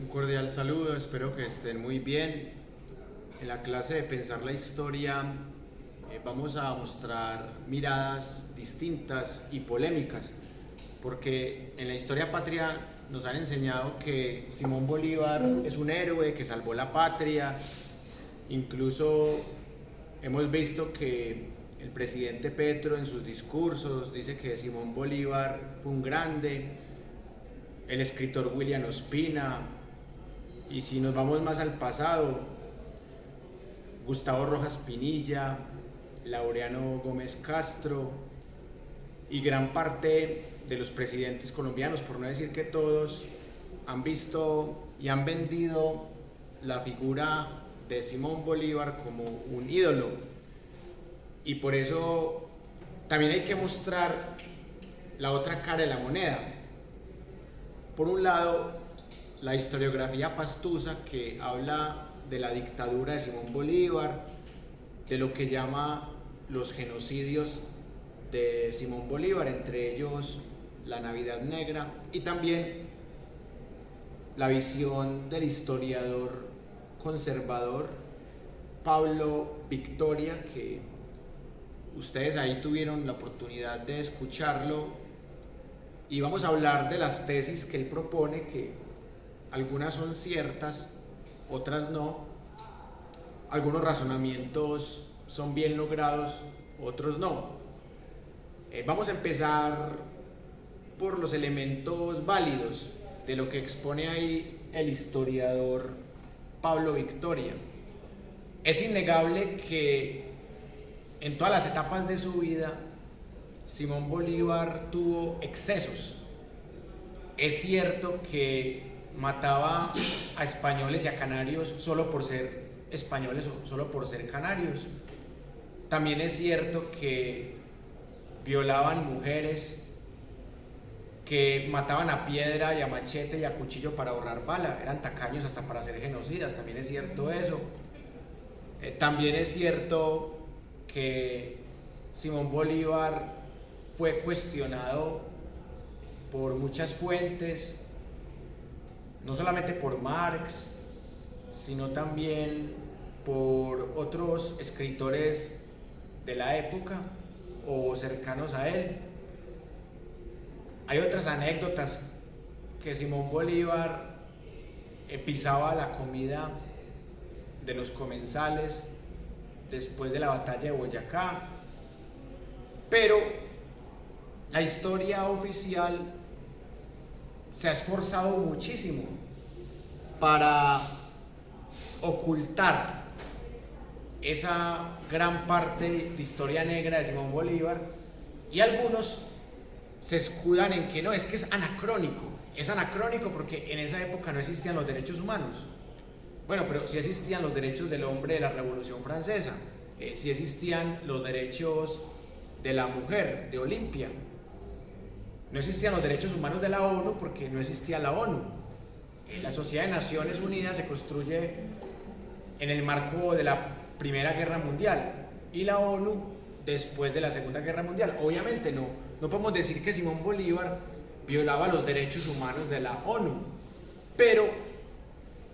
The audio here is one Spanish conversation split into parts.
Un cordial saludo, espero que estén muy bien. En la clase de Pensar la Historia vamos a mostrar miradas distintas y polémicas, porque en la historia patria nos han enseñado que Simón Bolívar es un héroe que salvó la patria. Incluso hemos visto que el presidente Petro en sus discursos dice que Simón Bolívar fue un grande, el escritor William Ospina, y si nos vamos más al pasado, Gustavo Rojas Pinilla, Laureano Gómez Castro y gran parte de los presidentes colombianos, por no decir que todos, han visto y han vendido la figura de Simón Bolívar como un ídolo. Y por eso también hay que mostrar la otra cara de la moneda. Por un lado, la historiografía pastusa, que habla de la dictadura de Simón Bolívar, de lo que llama los genocidios de Simón Bolívar, entre ellos la Navidad Negra, y también la visión del historiador conservador Pablo Victoria, que ustedes ahí tuvieron la oportunidad de escucharlo, y vamos a hablar de las tesis que él propone, que algunas son ciertas, otras no, algunos razonamientos son bien logrados, otros no. Vamos a empezar por los elementos válidos de lo que expone ahí el historiador Pablo Victoria. Es innegable que en todas las etapas de su vida Simón Bolívar tuvo excesos. Es cierto que mataba a españoles y a canarios solo por ser españoles o solo por ser canarios. También es cierto que violaban mujeres, que mataban a piedra y a machete y a cuchillo para ahorrar bala, eran tacaños hasta para ser genocidas, también es cierto eso. También es cierto que Simón Bolívar fue cuestionado por muchas fuentes, no solamente por Marx, sino también por otros escritores de la época o cercanos a él. Hay otras anécdotas que Simón Bolívar pisaba la comida de los comensales después de la batalla de Boyacá, pero la historia oficial se ha esforzado muchísimo para ocultar esa gran parte de historia negra de Simón Bolívar, y algunos se escudan en que no, es que es anacrónico porque en esa época no existían los derechos humanos. Bueno, pero sí existían los derechos del hombre de la Revolución Francesa, sí existían los derechos de la mujer, de Olimpia. No existían los derechos humanos de la ONU porque no existía la ONU. La Sociedad de Naciones Unidas se construye en el marco de la Primera Guerra Mundial y la ONU después de la Segunda Guerra Mundial. Obviamente no podemos decir que Simón Bolívar violaba los derechos humanos de la ONU, pero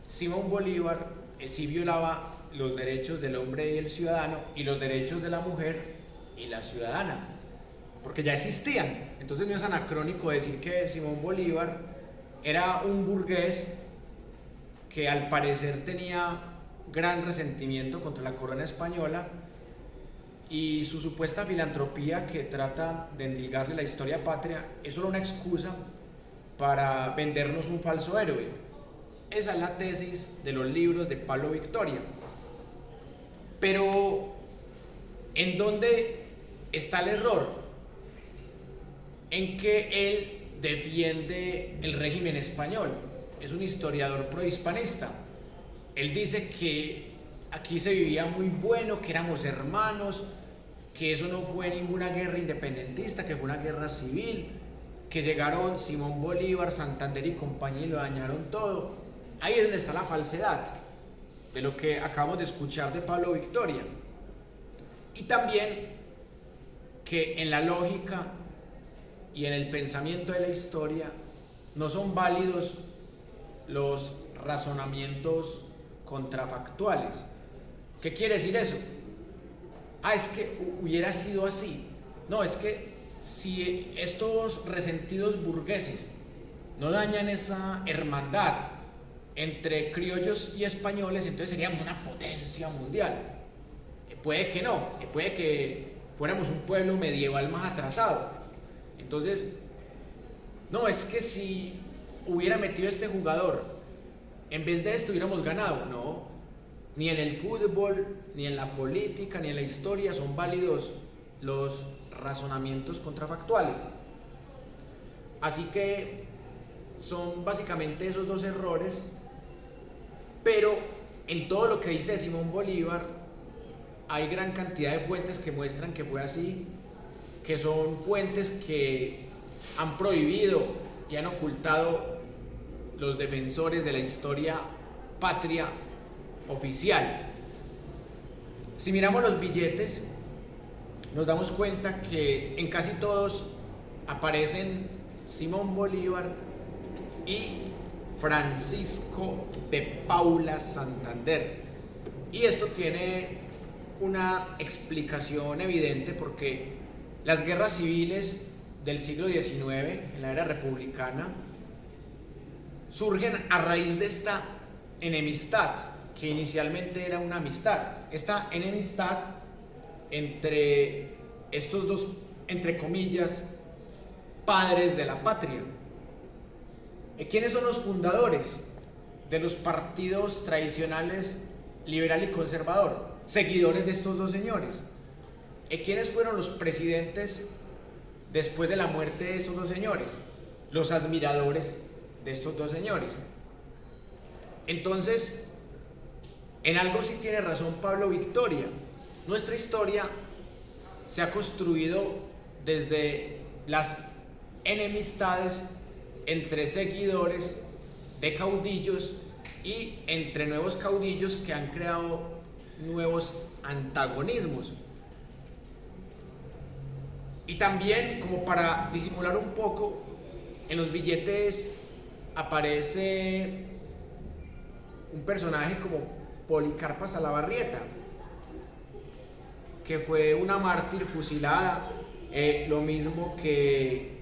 Simón Bolívar sí violaba los derechos del hombre y el ciudadano y los derechos de la mujer y la ciudadana, porque ya existían. Entonces no es anacrónico decir que Simón Bolívar era un burgués que al parecer tenía gran resentimiento contra la corona española, y su supuesta filantropía, que trata de endilgarle la historia patria, es solo una excusa para vendernos un falso héroe. Esa es la tesis de los libros de Pablo Victoria. Pero ¿en dónde está el error? En que él defiende el régimen español. Es un historiador prohispanista. Él dice que aquí se vivía muy bueno, que éramos hermanos, que eso no fue ninguna guerra independentista, que fue una guerra civil, que llegaron Simón Bolívar, Santander y compañía y lo dañaron todo. Ahí es donde está la falsedad de lo que acabamos de escuchar de Pablo Victoria. Y también que en la lógica y en el pensamiento de la historia no son válidos los razonamientos contrafactuales. ¿Qué quiere decir eso? Es que hubiera sido así. No, es que si estos resentidos burgueses no dañan esa hermandad entre criollos y españoles, entonces seríamos una potencia mundial. Puede que no, puede que fuéramos un pueblo medieval más atrasado. Entonces, no, es que si hubiera metido este jugador, en vez de esto hubiéramos ganado. No, ni en el fútbol, ni en la política, ni en la historia son válidos los razonamientos contrafactuales. Así que son básicamente esos dos errores, pero en todo lo que dice Simón Bolívar hay gran cantidad de fuentes que muestran que fue así, que son fuentes que han prohibido y han ocultado los defensores de la historia patria oficial. Si miramos los billetes, nos damos cuenta que en casi todos aparecen Simón Bolívar y Francisco de Paula Santander. Y esto tiene una explicación evidente, porque las guerras civiles del siglo XIX, en la era republicana, surgen a raíz de esta enemistad, que inicialmente era una amistad. Esta enemistad entre estos dos, entre comillas, padres de la patria. ¿Quiénes son los fundadores de los partidos tradicionales liberal y conservador? Seguidores de estos dos señores. ¿Quiénes fueron los presidentes después de la muerte de estos dos señores? Los admiradores de estos dos señores. Entonces, en algo sí tiene razón Pablo Victoria. Nuestra historia se ha construido desde las enemistades entre seguidores de caudillos y entre nuevos caudillos que han creado nuevos antagonismos. Y también, como para disimular un poco, en los billetes aparece un personaje como Policarpa Salabarrieta, que fue una mártir fusilada, lo mismo que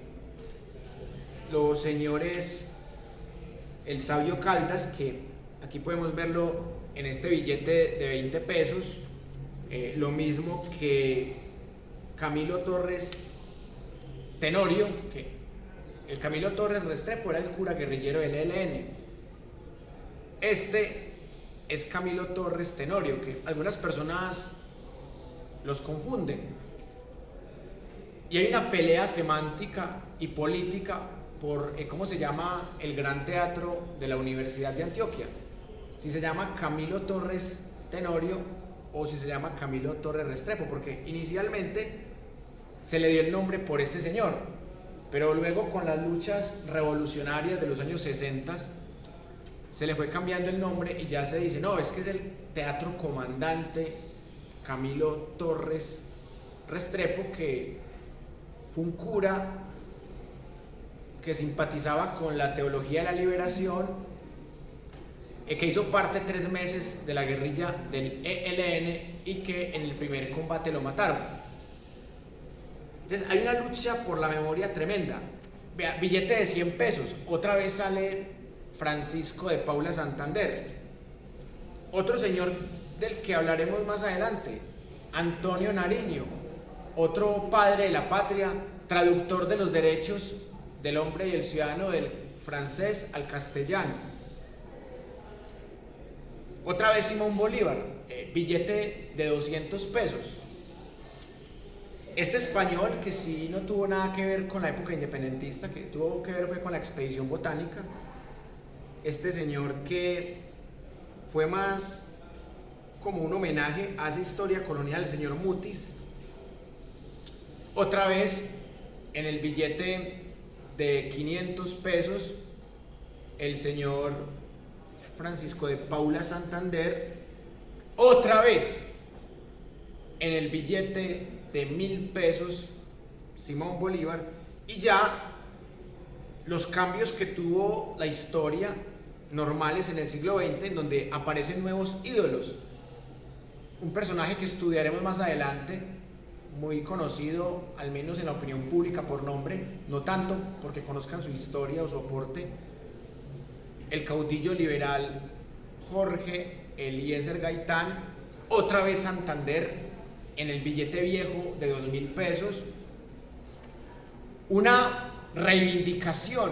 los señores el sabio Caldas, que aquí podemos verlo en este billete de 20 pesos, lo mismo que Camilo Torres Tenorio, que el Camilo Torres Restrepo era el cura guerrillero del ELN. Este es Camilo Torres Tenorio, que algunas personas los confunden. Y hay una pelea semántica y política por cómo se llama el Gran Teatro de la Universidad de Antioquia. Si se llama Camilo Torres Tenorio o si se llama Camilo Torres Restrepo, porque inicialmente se le dio el nombre por este señor, pero luego con las luchas revolucionarias de los años 60 se le fue cambiando el nombre y ya se dice, no, es que es el Teatro Comandante Camilo Torres Restrepo, que fue un cura que simpatizaba con la teología de la liberación, que hizo parte 3 meses de la guerrilla del ELN y que en el primer combate lo mataron. Entonces hay una lucha por la memoria tremenda. Vea, billete de 100 pesos, otra vez sale Francisco de Paula Santander. Otro señor del que hablaremos más adelante, Antonio Nariño, otro padre de la patria, traductor de los derechos del hombre y el ciudadano del francés al castellano. Otra vez Simón Bolívar, billete de 200 pesos. Este español, que sí no tuvo nada que ver con la época independentista, que tuvo que ver fue con la expedición botánica. Este señor, que fue más como un homenaje a esa historia colonial, el señor Mutis. Otra vez en el billete de 500 pesos, el señor Francisco de Paula Santander. Otra vez en el billete de 1000 pesos, Simón Bolívar. Y ya los cambios que tuvo la historia normales en el siglo XX, en donde aparecen nuevos ídolos. Un personaje que estudiaremos más adelante, muy conocido, al menos en la opinión pública por nombre, no tanto porque conozcan su historia o su aporte, el caudillo liberal Jorge Eliezer Gaitán, otra vez Santander, en el billete viejo de 2.000 pesos, una reivindicación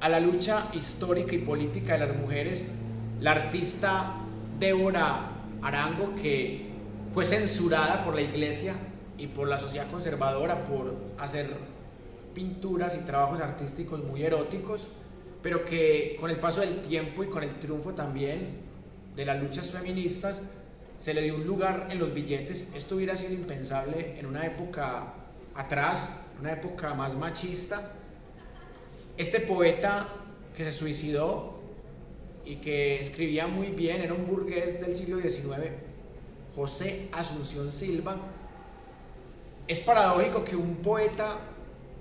a la lucha histórica y política de las mujeres, la artista Débora Arango, que fue censurada por la iglesia y por la sociedad conservadora por hacer pinturas y trabajos artísticos muy eróticos, pero que con el paso del tiempo y con el triunfo también de las luchas feministas se le dio un lugar en los billetes. Esto hubiera sido impensable en una época atrás, una época más machista. Este poeta que se suicidó y que escribía muy bien, era un burgués del siglo XIX, José Asunción Silva. Es paradójico que un poeta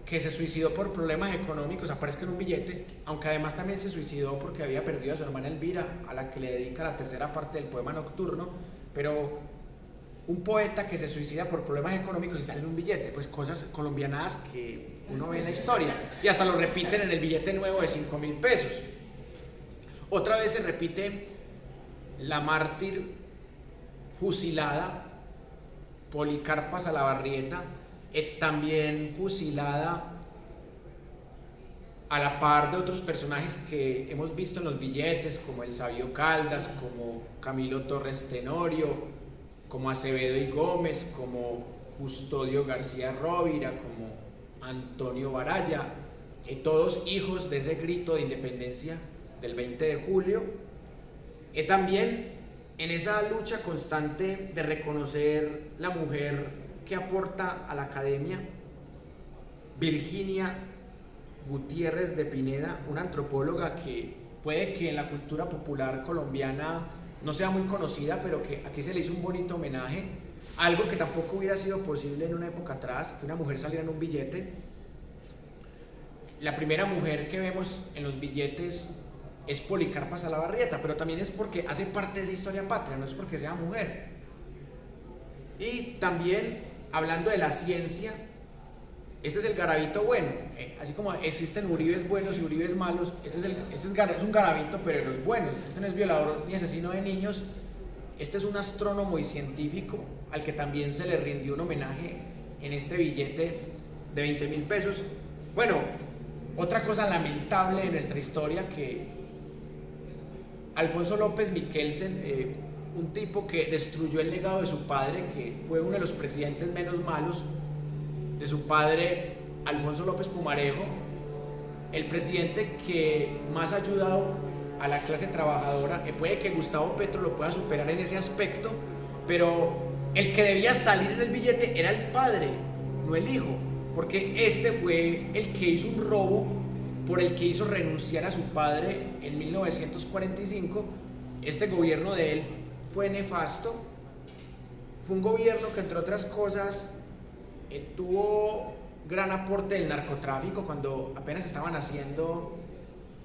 que se suicidó por problemas económicos aparezca en un billete, aunque además también se suicidó porque había perdido a su hermana Elvira, a la que le dedica la tercera parte del poema nocturno. Pero un poeta que se suicida por problemas económicos y sale en un billete, pues cosas colombianadas que uno ve en la historia, y hasta lo repiten en el billete nuevo de 5.000 pesos. Otra vez se repite la mártir fusilada Policarpa Salabarrieta, también fusilada a la par de otros personajes que hemos visto en los billetes, como el Sabio Caldas, como Camilo Torres Tenorio, como Acevedo y Gómez, como Custodio García Rovira, como Antonio Baraya, todos hijos de ese grito de independencia del 20 de julio. También en esa lucha constante de reconocer la mujer que aporta a la academia, Virginia Gutiérrez de Pineda, una antropóloga que puede que en la cultura popular colombiana no sea muy conocida, pero que aquí se le hizo un bonito homenaje, algo que tampoco hubiera sido posible en una época atrás, que una mujer saliera en un billete. La primera mujer que vemos en los billetes es Policarpa Salabarrieta, pero también es porque hace parte de esa historia patria, no es porque sea mujer. Y también, hablando de la ciencia, este es el garabito bueno, así como existen uribes buenos y uribes malos, este es un garabito, pero de los buenos. Este no es violador ni asesino de niños, este es un astrónomo y científico al que también se le rindió un homenaje en este billete de 20.000 pesos. Bueno, otra cosa lamentable de nuestra historia, que Alfonso López Miquelsen, un tipo que destruyó el legado de su padre, que fue uno de los presidentes menos malos de su padre, Alfonso López Pumarejo, el presidente que más ha ayudado a la clase trabajadora. Puede que Gustavo Petro lo pueda superar en ese aspecto, pero el que debía salir del billete era el padre, no el hijo, porque este fue el que hizo un robo por el que hizo renunciar a su padre en 1945. Este gobierno de él fue nefasto, fue un gobierno que, entre otras cosas, tuvo gran aporte del narcotráfico cuando apenas estaban haciendo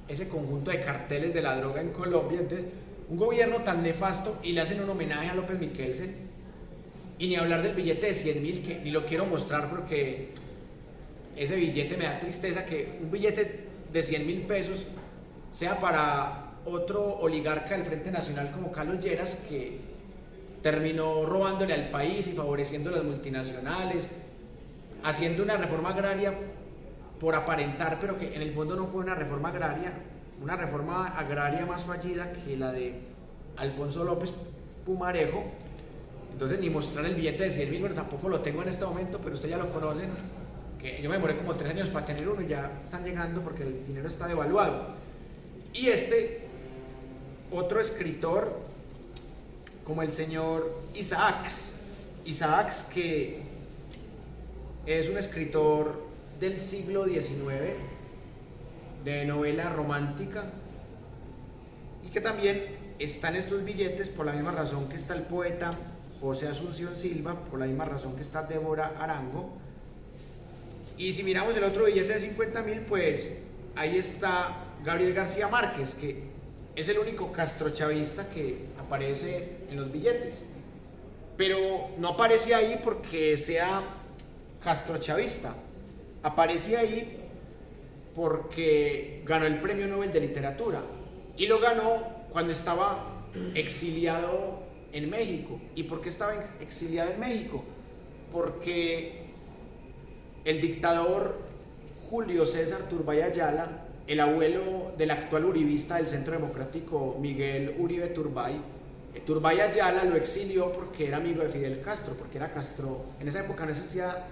ese conjunto de carteles de la droga en Colombia. Entonces, un gobierno tan nefasto, y le hacen un homenaje a López Miquelsen. Y ni hablar del billete de 100.000, que ni lo quiero mostrar porque ese billete me da tristeza, que un billete de 100.000 pesos sea para otro oligarca del Frente Nacional como Carlos Lleras, que terminó robándole al país y favoreciendo a las multinacionales, haciendo una reforma agraria por aparentar, pero que en el fondo no fue una reforma agraria más fallida que la de Alfonso López Pumarejo. Entonces, ni mostrar el billete de 100.000, bueno, tampoco lo tengo en este momento, pero ustedes ya lo conocen, que yo me demoré como 3 años para tener uno y ya están llegando porque el dinero está devaluado. Y otro escritor, como el señor Isaacs, que es un escritor del siglo XIX, de novela romántica, y que también está en estos billetes por la misma razón que está el poeta José Asunción Silva, por la misma razón que está Débora Arango. Y si miramos el otro billete de 50.000, pues ahí está Gabriel García Márquez, que es el único castrochavista que aparece en los billetes. Pero no aparece ahí porque sea castrochavista, aparece ahí porque ganó el Premio Nobel de Literatura y lo ganó cuando estaba exiliado en México. ¿Y por qué estaba exiliado en México? Porque el dictador Julio César Turbay Ayala, el abuelo del actual uribista del Centro Democrático Miguel Uribe Turbay, Turbay Ayala lo exilió porque era amigo de Fidel Castro, porque era Castro. En esa época no existía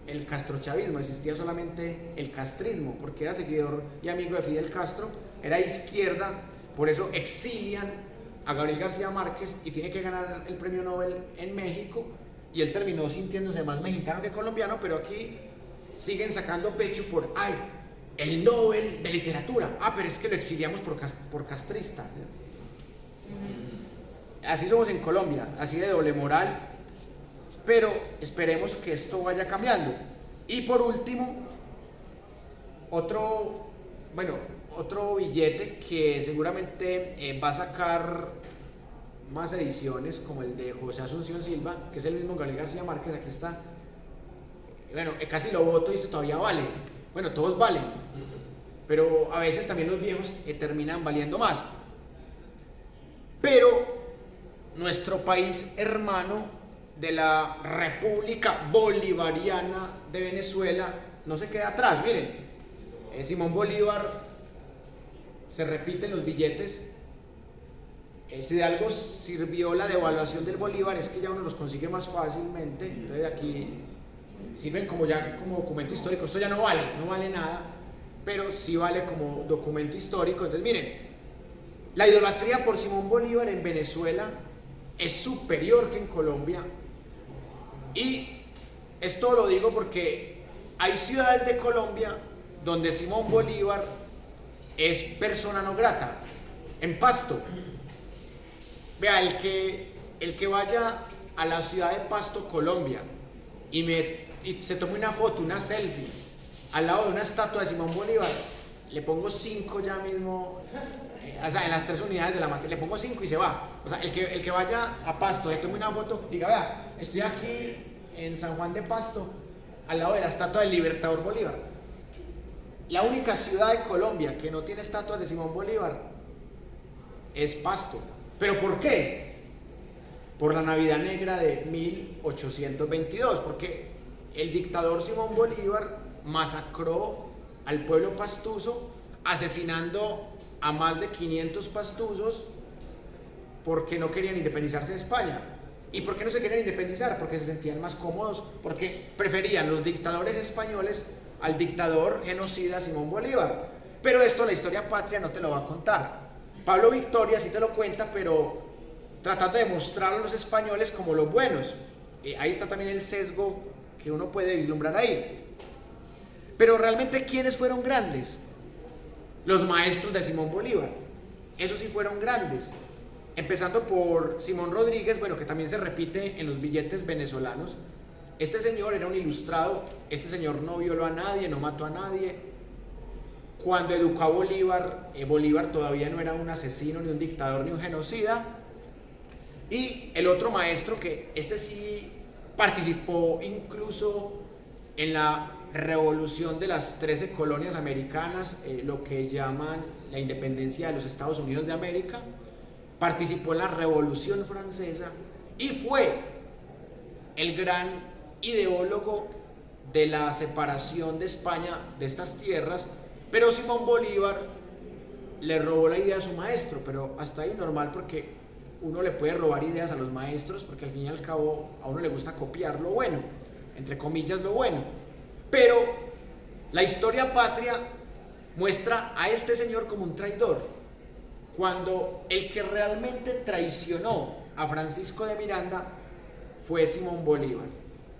el castrochavismo, existía solamente el castrismo, porque era seguidor y amigo de Fidel Castro, era izquierda, por eso exilian a Gabriel García Márquez y tiene que ganar el premio Nobel en México, y él terminó sintiéndose más mexicano que colombiano, pero aquí siguen sacando pecho por, ay, el Nobel de Literatura, pero es que lo exiliamos por castrista. Así somos en Colombia, así de doble moral, pero esperemos que esto vaya cambiando. Y por último, otro billete que seguramente va a sacar más ediciones, como el de José Asunción Silva, que es el mismo Gabriel García Márquez. Aquí está. Bueno, casi lo voto y dice todavía vale. Bueno, todos valen, pero a veces también los viejos terminan valiendo más. Pero nuestro país hermano de la República Bolivariana de Venezuela no se queda atrás. Miren, Simón Bolívar se repite en los billetes. Si de algo sirvió la devaluación del bolívar es que ya uno los consigue más fácilmente. Entonces aquí sirven como documento histórico. Esto ya no vale nada, pero sí vale como documento histórico. Entonces miren, la idolatría por Simón Bolívar en Venezuela es superior que en Colombia, y esto lo digo porque hay ciudades de Colombia donde Simón Bolívar es persona no grata. En Pasto, vea, el que vaya a la ciudad de Pasto, Colombia, y se tome una foto, una selfie al lado de una estatua de Simón Bolívar, le pongo 5 ya mismo. O sea, en las 3 unidades de la materia, le pongo 5 y se va. O sea, el que vaya a Pasto, le tome una foto, diga, vea, estoy aquí en San Juan de Pasto, al lado de la estatua del Libertador Bolívar. La única ciudad de Colombia que no tiene estatua de Simón Bolívar es Pasto. ¿Pero por qué? Por la Navidad Negra de 1822, porque el dictador Simón Bolívar masacró al pueblo pastuso, asesinando a más de 500 pastusos porque no querían independizarse de España. ¿Y por qué no se querían independizar? Porque se sentían más cómodos, porque preferían los dictadores españoles al dictador genocida Simón Bolívar. Pero esto la historia patria no te lo va a contar. Pablo Victoria sí te lo cuenta, pero tratando de mostrar a los españoles como los buenos. Ahí está también el sesgo que uno puede vislumbrar ahí. Pero realmente, ¿quiénes fueron grandes? Los maestros de Simón Bolívar. Esos sí fueron grandes. Empezando por Simón Rodríguez, bueno, que también se repite en los billetes venezolanos. Este señor era un ilustrado. Este señor no violó a nadie, no mató a nadie. Cuando educó a Bolívar, Bolívar todavía no era un asesino, ni un dictador, ni un genocida. Y el otro maestro, que este sí participó incluso en la revolución de las 13 colonias americanas, lo que llaman la independencia de los Estados Unidos de América, participó en la Revolución Francesa y fue el gran ideólogo de la separación de España de estas tierras. Pero Simón Bolívar le robó la idea a su maestro, pero hasta ahí normal, porque uno le puede robar ideas a los maestros, porque al fin y al cabo a uno le gusta copiar lo bueno, entre comillas lo bueno. Pero la historia patria muestra a este señor como un traidor, cuando el que realmente traicionó a Francisco de Miranda fue Simón Bolívar.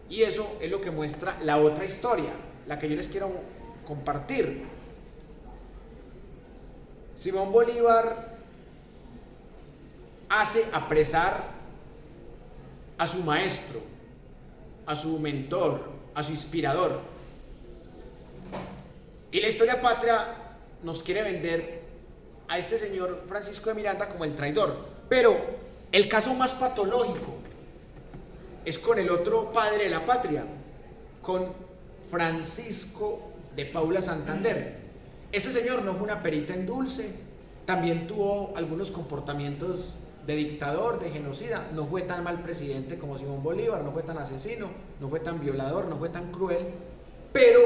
Y eso es lo que muestra la otra historia, la que yo les quiero compartir. Simón Bolívar hace apresar a su maestro, a su mentor, a su inspirador. Y la historia patria nos quiere vender a este señor Francisco de Miranda como el traidor. Pero el caso más patológico es con el otro padre de la patria, con Francisco de Paula Santander. Este señor no fue una perita en dulce, también tuvo algunos comportamientos de dictador, de genocida, no fue tan mal presidente como Simón Bolívar, no fue tan asesino, no fue tan violador, no fue tan cruel, pero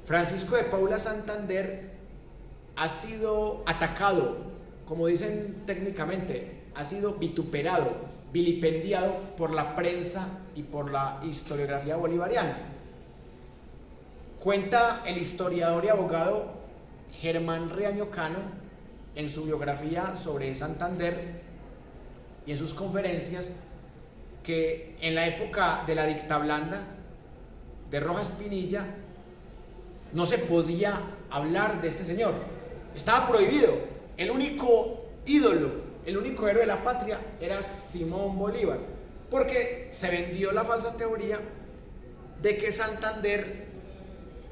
Francisco de Paula Santander ha sido atacado, como dicen técnicamente, ha sido vituperado, vilipendiado por la prensa y por la historiografía bolivariana. Cuenta el historiador y abogado Germán Riaño Cano en su biografía sobre Santander y en sus conferencias que en la época de la dictablanda de Rojas Pinilla no se podía hablar de este señor, estaba prohibido. El único ídolo, el único héroe de la patria era Simón Bolívar, porque se vendió la falsa teoría de que Santander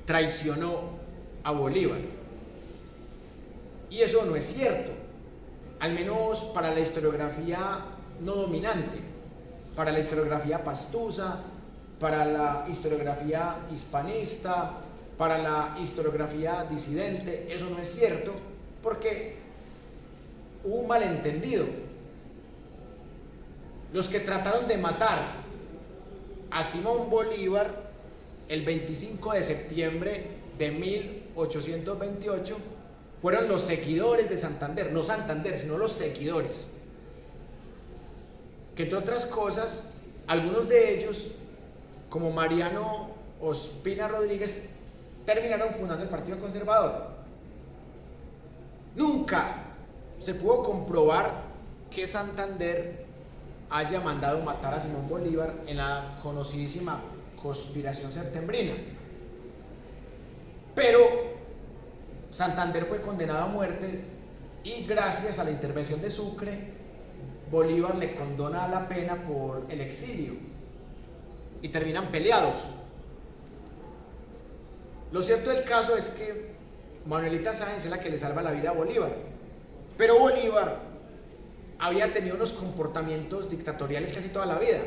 traicionó a Bolívar. Y eso no es cierto, al menos para la historiografía no dominante, para la historiografía pastusa, para la historiografía hispanista, para la historiografía disidente. Eso no es cierto, porque hubo un malentendido. Los que trataron de matar a Simón Bolívar el 25 de septiembre de 1828 fueron los seguidores de Santander, no Santander, sino los seguidores, que entre otras cosas, algunos de ellos, como Mariano Ospina Rodríguez, terminaron fundando el Partido Conservador. Nunca se pudo comprobar que Santander haya mandado matar a Simón Bolívar en la conocidísima conspiración septembrina, pero Santander fue condenado a muerte y gracias a la intervención de Sucre, Bolívar le condona la pena por el exilio y terminan peleados. Lo cierto del caso es que Manuelita Sáenz es la que le salva la vida a Bolívar, pero Bolívar había tenido unos comportamientos dictatoriales casi toda la vida,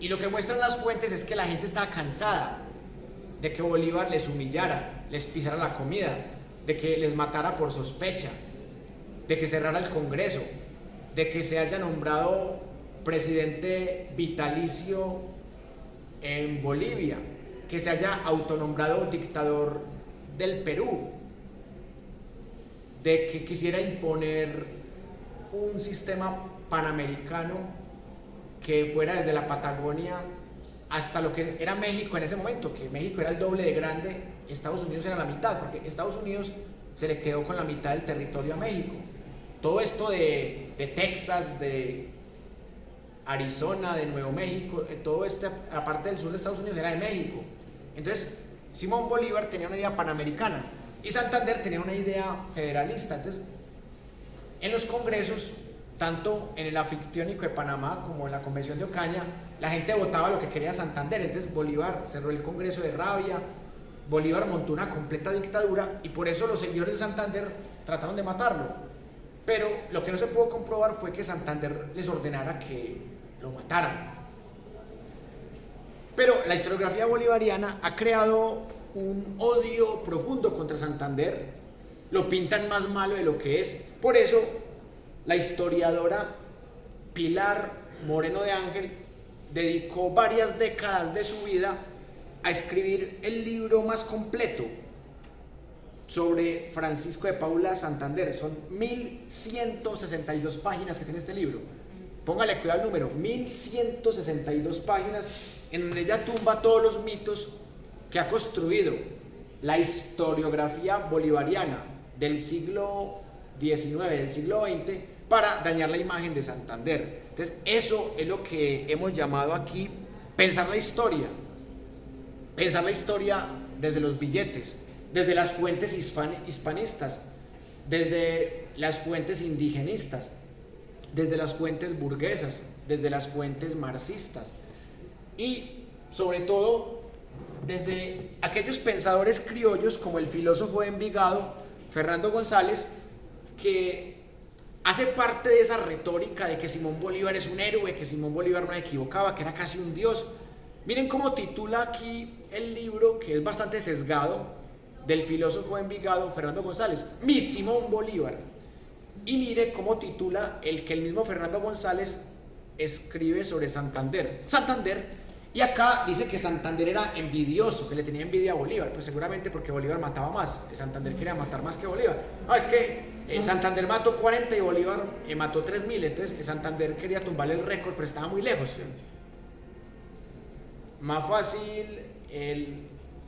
y lo que muestran las fuentes es que la gente estaba cansada de que Bolívar les humillara, les pisara la comida, de que les matara por sospecha, de que cerrara el Congreso, de que se haya nombrado presidente vitalicio en Bolivia, que se haya autonombrado dictador del Perú, de que quisiera imponer un sistema panamericano que fuera desde la Patagonia hasta lo que era México en ese momento, que México era el doble de grande, Estados Unidos era la mitad, porque Estados Unidos se le quedó con la mitad del territorio a México. Todo esto de Texas, de Arizona, de Nuevo México, todo la parte del sur de Estados Unidos era de México. Entonces, Simón Bolívar tenía una idea panamericana y Santander tenía una idea federalista. Entonces, en los congresos, tanto en el anfictiónico de Panamá como en la convención de Ocaña, la gente votaba lo que quería Santander. Entonces Bolívar cerró el Congreso de rabia, Bolívar montó una completa dictadura y por eso los señores de Santander trataron de matarlo. Pero lo que no se pudo comprobar fue que Santander les ordenara que lo mataran. Pero la historiografía bolivariana ha creado un odio profundo contra Santander, lo pintan más malo de lo que es. Por eso la historiadora Pilar Moreno de Ángel dedicó varias décadas de su vida a escribir el libro más completo sobre Francisco de Paula Santander. Son 1162 páginas que tiene este libro. Póngale cuidado al número, 1162 páginas, en donde ella tumba todos los mitos que ha construido la historiografía bolivariana del siglo XIX, del siglo XX, para dañar la imagen de Santander. Entonces, eso es lo que hemos llamado aquí pensar la historia desde los billetes, desde las fuentes hispanistas, desde las fuentes indigenistas, desde las fuentes burguesas, desde las fuentes marxistas y sobre todo desde aquellos pensadores criollos como el filósofo de Envigado Fernando González, que hace parte de esa retórica de que Simón Bolívar es un héroe, que Simón Bolívar no se equivocaba, que era casi un dios. Miren cómo titula aquí el libro, que es bastante sesgado, del filósofo envigado Fernando González, Mi Simón Bolívar. Y mire cómo titula el que el mismo Fernando González escribe sobre Santander. Y acá dice que Santander era envidioso, que le tenía envidia a Bolívar, pues seguramente porque Bolívar mataba más. Santander quería matar más que Bolívar. No, es que Santander mató 40 y Bolívar mató 3.000, entonces Santander quería tumbarle el récord, pero estaba muy lejos. Más fácil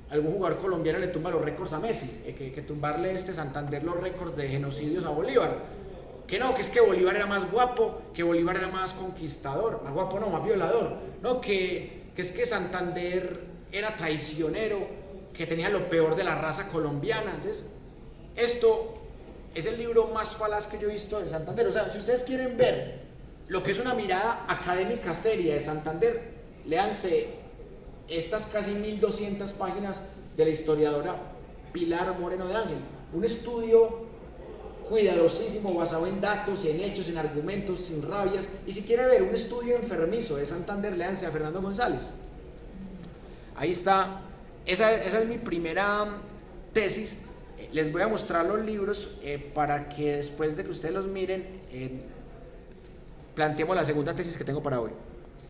algún jugador colombiano le tumba los récords a Messi, que tumbarle Santander los récords de genocidios a Bolívar. Que no, que es que Bolívar era más guapo, que Bolívar era más conquistador, más guapo no, más violador. No, que es que Santander era traicionero, que tenía lo peor de la raza colombiana. Entonces, esto es el libro más falaz que yo he visto de Santander. O sea, si ustedes quieren ver lo que es una mirada académica seria de Santander, léanse estas casi 1200 páginas de la historiadora Pilar Moreno de Ángel. Un estudio cuidadosísimo, basado en datos, en hechos, en argumentos, sin rabias. Y si quiere ver un estudio enfermizo de Santander, léanse a Fernando González. Ahí está. Esa es mi primera tesis. Les voy a mostrar los libros para que después de que ustedes los miren, planteemos la segunda tesis que tengo para hoy.